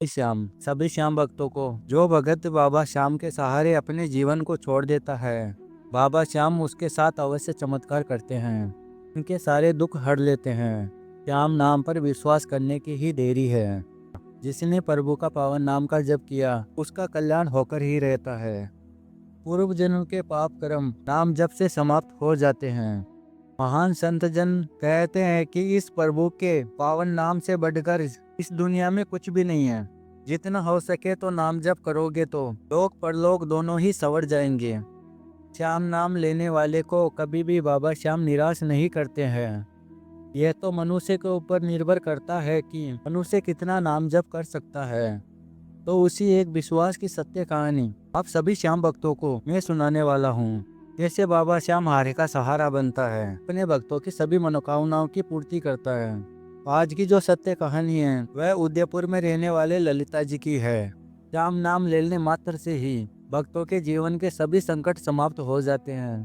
श्याम सभी श्याम भक्तों को जो भगत बाबा श्याम के सहारे अपने जीवन को छोड़ देता है, बाबा श्याम उसके साथ अवश्य चमत्कार करते हैं। उनके सारे दुख हर लेते हैं। श्याम नाम पर विश्वास करने की ही देरी है। जिसने प्रभु का पावन नाम का जप किया उसका कल्याण होकर ही रहता है। पूर्व जन्म के पाप कर्म नाम जप से समाप्त हो जाते हैं। महान संत जन कहते हैं कि इस प्रभु के पावन नाम से बढ़कर इस दुनिया में कुछ भी नहीं है। जितना हो सके तो नाम जप करोगे तो लोक परलोक दोनों ही संवर जाएंगे। श्याम नाम लेने वाले को कभी भी बाबा श्याम निराश नहीं करते हैं। यह तो मनुष्य के ऊपर निर्भर करता है कि मनुष्य कितना नाम जप कर सकता है। तो उसी एक विश्वास की सत्य कहानी आप सभी श्याम भक्तों को मैं सुनाने वाला हूँ। कैसे बाबा श्याम हारे का सहारा बनता है, अपने भक्तों की सभी मनोकामनाओं की पूर्ति करता है। आज की जो सत्य कहानी है वह उदयपुर में रहने वाले ललिता जी की है। श्याम नाम लेने मात्र से ही भक्तों के जीवन के सभी संकट समाप्त हो जाते हैं।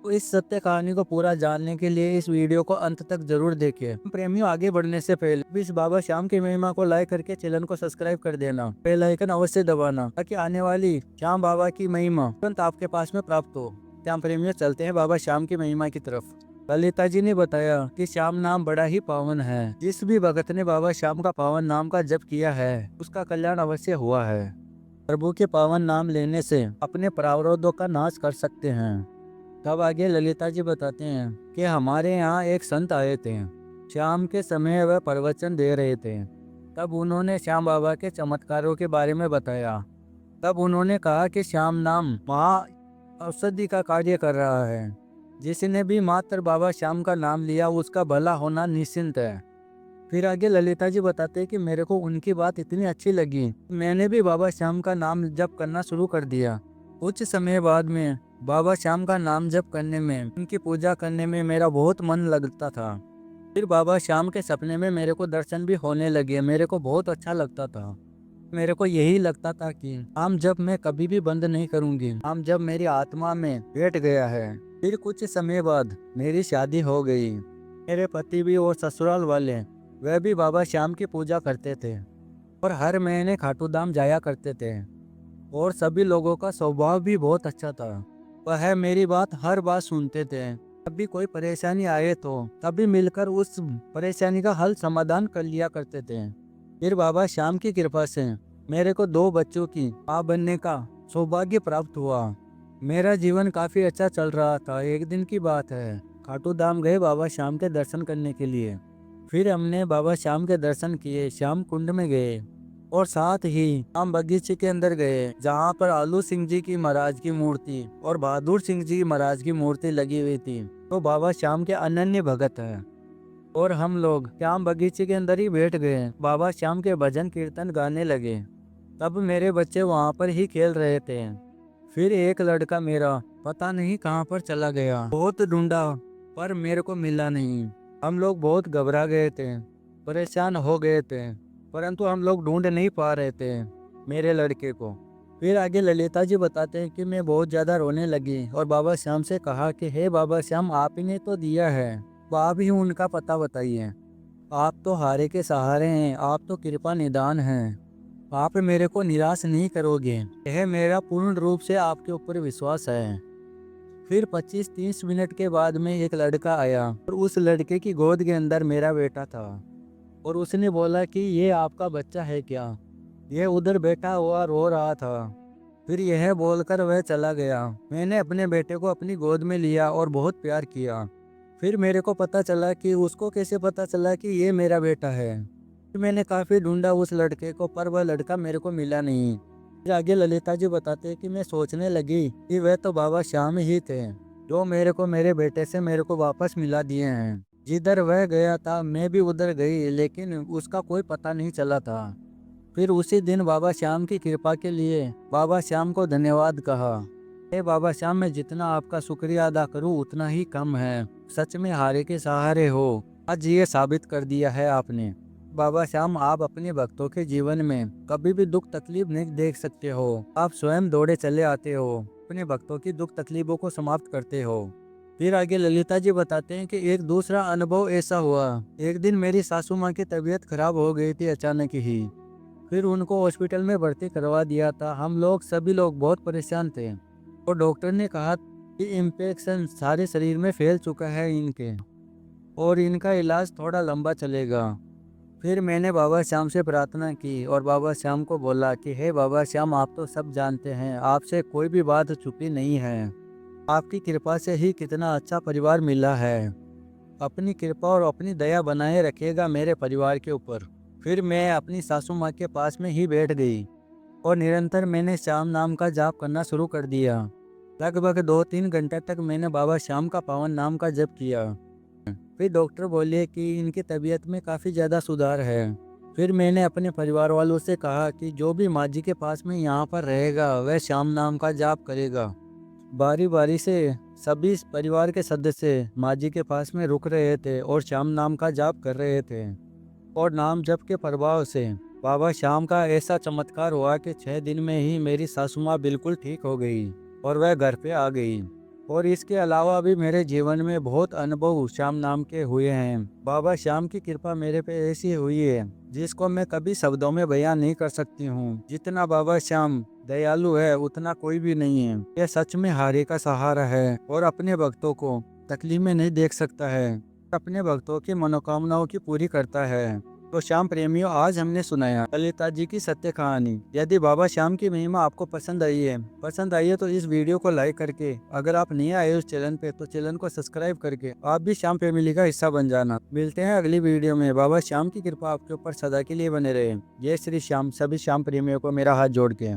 तो इस सत्य कहानी को पूरा जानने के लिए इस वीडियो को अंत तक जरूर देखिए। प्रेमियों, आगे बढ़ने से पहले इस बाबा श्याम की महिमा को लाइक करके चैनल को सब्सक्राइब कर देना, बेल आइकन अवश्य दबाना ताकि आने वाली श्याम बाबा की महिमा तुरंत आपके पास में प्राप्त हो। श्याम प्रेमियों, चलते हैं बाबा श्याम की महिमा की तरफ। ललिता जी ने बताया कि श्याम नाम बड़ा ही पावन है। जिस भी भगत ने बाबा श्याम का पावन नाम का जप किया है उसका कल्याण अवश्य हुआ है। प्रभु के पावन नाम लेने से अपने प्रावरोधों का नाश कर सकते हैं। तब आगे ललिता जी बताते हैं कि हमारे यहाँ एक संत आए थे। शाम के समय वह प्रवचन दे रहे थे। तब उन्होंने श्याम बाबा के चमत्कारों के बारे में बताया। तब उन्होंने कहा कि श्याम नाम महा औषधि का कार्य कर रहा है। जिसने भी मात्र बाबा श्याम का नाम लिया उसका भला होना निश्चिंत है। फिर आगे ललिता जी बताते हैं कि मेरे को उनकी बात इतनी अच्छी लगी, मैंने भी बाबा श्याम का नाम जप करना शुरू कर दिया। कुछ समय बाद में बाबा श्याम का नाम जप करने में, उनकी पूजा करने में मेरा बहुत मन लगता था। फिर बाबा श्याम के सपने में मेरे को दर्शन भी होने लगे। मेरे को बहुत अच्छा लगता था। मेरे को यही लगता था कि नाम जप मैं कभी भी बंद नहीं करूंगी। नाम जप मेरी आत्मा में बैठ गया है। फिर कुछ समय बाद मेरी शादी हो गई। मेरे पति भी और ससुराल वाले वह भी बाबा श्याम की पूजा करते थे और हर महीने खाटू धाम जाया करते थे। और सभी लोगों का स्वभाव भी बहुत अच्छा था। वह मेरी बात हर बात सुनते थे। जब भी कोई परेशानी आए तो तभी मिलकर उस परेशानी का हल समाधान कर लिया करते थे। फिर बाबा श्याम की कृपा से मेरे को 2 बच्चों की मां बनने का सौभाग्य प्राप्त हुआ। मेरा जीवन काफी अच्छा चल रहा था। एक दिन की बात है, खाटू धाम गए बाबा श्याम के दर्शन करने के लिए। फिर हमने बाबा श्याम के दर्शन किए, श्याम कुंड में गए और साथ ही श्याम बगीचे के अंदर गए जहाँ पर आलू सिंह जी की महाराज की मूर्ति और बहादुर सिंह जी महाराज की मूर्ति लगी हुई थी। तो बाबा श्याम के अनन्य भगत है। और हम लोग श्याम बगीचे के अंदर ही बैठ गए, बाबा श्याम के भजन कीर्तन गाने लगे। तब मेरे बच्चे वहाँ पर ही खेल रहे थे। फिर एक लड़का मेरा पता नहीं कहाँ पर चला गया। बहुत ढूंढा पर मेरे को मिला नहीं। हम लोग बहुत घबरा गए थे, परेशान हो गए थे, परंतु हम लोग ढूंढ नहीं पा रहे थे मेरे लड़के को। फिर आगे ललिता जी बताते हैं कि मैं बहुत ज़्यादा रोने लगी और बाबा श्याम से कहा कि हे बाबा श्याम, आप ही ने तो दिया है, तो आप ही उनका पता बताइए। आप तो हारे के सहारे हैं, आप तो कृपा निदान हैं, आप मेरे को निराश नहीं करोगे। यह मेरा पूर्ण रूप से आपके ऊपर विश्वास है। फिर 25-30 मिनट के बाद में एक लड़का आया और उस लड़के की गोद के अंदर मेरा बेटा था। और उसने बोला कि ये आपका बच्चा है क्या? यह उधर बैठा हुआ रो रहा था। फिर यह बोलकर वह चला गया। मैंने अपने बेटे को अपनी गोद में लिया और बहुत प्यार किया। फिर मेरे को पता चला कि उसको कैसे पता चला कि ये मेरा बेटा है। फिर मैंने काफ़ी ढूंढा उस लड़के को, पर वह लड़का मेरे को मिला नहीं। फिर आगे ललिता जी बताते हैं कि मैं सोचने लगी कि वह तो बाबा श्याम ही थे जो मेरे को मेरे बेटे से मेरे को वापस मिला दिए हैं। जिधर वह गया था मैं भी उधर गई, लेकिन उसका कोई पता नहीं चला था। फिर उसी दिन बाबा श्याम की कृपा के लिए बाबा श्याम को धन्यवाद कहा। हे बाबा श्याम, मैं जितना आपका शुक्रिया अदा करूं उतना ही कम है। सच में हारे के सहारे हो। आज ये साबित कर दिया है आपने। बाबा श्याम, आप अपने भक्तों के जीवन में कभी भी दुख तकलीफ नहीं देख सकते हो। आप स्वयं दौड़े चले आते हो, अपने भक्तों की दुख तकलीफों को समाप्त करते हो। फिर आगे ललिता जी बताते हैं कि एक दूसरा अनुभव ऐसा हुआ। एक दिन मेरी सासू माँ की तबीयत खराब हो गई थी अचानक ही। फिर उनको हॉस्पिटल में भर्ती करवा दिया था। हम लोग सभी लोग बहुत परेशान थे और डॉक्टर ने कहा कि इन्फेक्शन सारे शरीर में फैल चुका है इनके और इनका इलाज थोड़ा लंबा चलेगा। फिर मैंने बाबा श्याम से प्रार्थना की और बाबा श्याम को बोला कि हे बाबा श्याम, आप तो सब जानते हैं, आपसे कोई भी बात छुपी नहीं है। आपकी कृपा से ही कितना अच्छा परिवार मिला है। अपनी कृपा और अपनी दया बनाए रखिएगा मेरे परिवार के ऊपर। फिर मैं अपनी सासू माँ के पास में ही बैठ गई और निरंतर मैंने श्याम नाम का जाप करना शुरू कर दिया। लगभग 2-3 घंटे तक मैंने बाबा श्याम का पावन नाम का जप किया। फिर डॉक्टर बोले कि इनकी तबीयत में काफ़ी ज़्यादा सुधार है। फिर मैंने अपने परिवार वालों से कहा कि जो भी माँ जी के पास में यहाँ पर रहेगा वह श्याम नाम का जाप करेगा। बारी बारी से सभी परिवार के सदस्य माँ जी के पास में रुक रहे थे और श्याम नाम का जाप कर रहे थे। और नाम जप के प्रभाव से बाबा श्याम का ऐसा चमत्कार हुआ कि 6 दिन में ही मेरी सासू माँ बिल्कुल ठीक हो गई और वह घर पे आ गई। और इसके अलावा भी मेरे जीवन में बहुत अनुभव श्याम नाम के हुए हैं। बाबा श्याम की कृपा मेरे पे ऐसी हुई है जिसको मैं कभी शब्दों में बयान नहीं कर सकती हूँ। जितना बाबा श्याम दयालु है उतना कोई भी नहीं है। यह सच में हारे का सहारा है और अपने भक्तों को तकलीफ में नहीं देख सकता है, अपने भक्तों की मनोकामनाओं की पूरी करता है। तो श्याम प्रेमियों, आज हमने सुनाया ललिता जी की सत्य कहानी। यदि बाबा श्याम की महिमा आपको पसंद आई है तो इस वीडियो को लाइक करके, अगर आप नए आए उस चैनल पे तो चैनल को सब्सक्राइब करके आप भी श्याम फैमिली का हिस्सा बन जाना। मिलते हैं अगली वीडियो में। बाबा श्याम की कृपा आपके ऊपर सदा के लिए बने रहे। जय श्री श्याम। सभी श्याम प्रेमियों को मेरा हाथ जोड़ के।